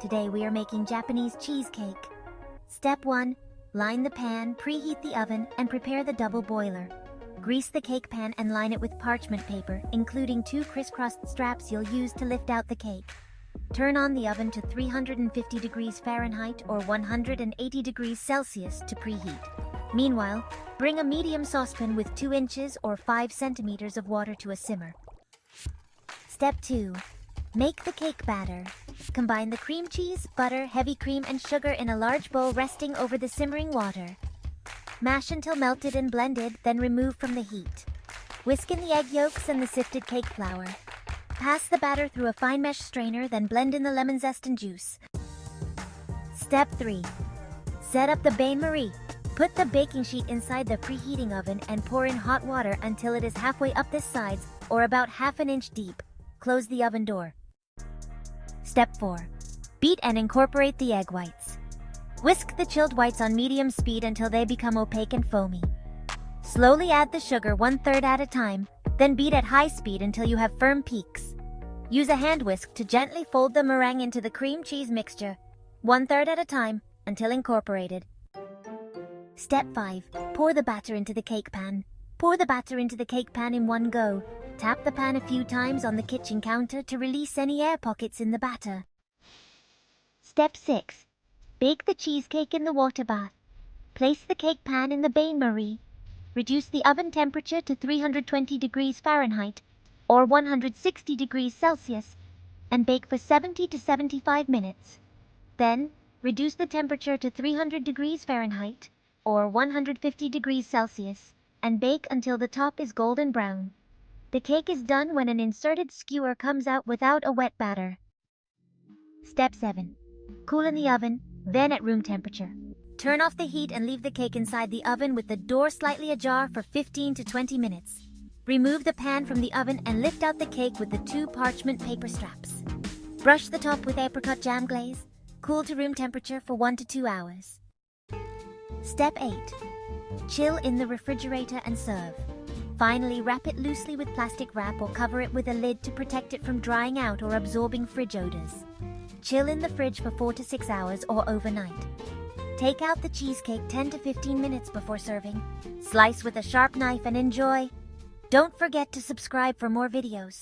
Today we are making Japanese cheesecake. Step 1. Line the pan, preheat the oven, and prepare the double boiler. Grease the cake pan and line it with parchment paper, including 2 crisscrossed straps you'll use to lift out the cake. Turn on the oven to 350 degrees Fahrenheit or 180 degrees Celsius to preheat. Meanwhile, bring a medium saucepan with 2 inches or 5 centimeters of water to a simmer. Step 2. Make the cake batter. Combine the cream cheese, butter, heavy cream, and sugar in a large bowl resting over the simmering water. Mash until melted and blended, then remove from the heat. Whisk in the egg yolks and the sifted cake flour. Pass the batter through a fine mesh strainer, then blend in the lemon zest and juice. Step 3. Set up the Bain-Marie. Put the baking sheet inside the preheating oven and pour in hot water until it is halfway up the sides or about half an inch deep. Close the oven door. Step 4. Beat and incorporate the egg whites. Whisk the chilled whites on medium speed until they become opaque and foamy. Slowly add the sugar 1/3 at a time, then beat at high speed until you have firm peaks. Use a hand whisk to gently fold the meringue into the cream cheese mixture, 1/3 at a time, until incorporated. Step 5. Pour the batter into the cake pan. Pour the batter into the cake pan in one go. Tap the pan a few times on the kitchen counter to release any air pockets in the batter. Step 6. Bake the cheesecake in the water bath. Place the cake pan in the Bain-Marie. Reduce the oven temperature to 320 degrees Fahrenheit or 160 degrees Celsius and bake for 70 to 75 minutes. Then, reduce the temperature to 300 degrees Fahrenheit or 150 degrees Celsius and bake until the top is golden brown. The cake is done when an inserted skewer comes out without a wet batter. Step 7. Cool in the oven, then at room temperature. Turn off the heat and leave the cake inside the oven with the door slightly ajar for 15 to 20 minutes. Remove the pan from the oven and lift out the cake with the 2 parchment paper straps. Brush the top with apricot jam glaze. Cool to room temperature for 1 to 2 hours. Step 8. Chill in the refrigerator and serve. Finally, wrap it loosely with plastic wrap or cover it with a lid to protect it from drying out or absorbing fridge odors. Chill in the fridge for 4 to 6 hours or overnight. Take out the cheesecake 10 to 15 minutes before serving. Slice with a sharp knife and enjoy. Don't forget to subscribe for more videos.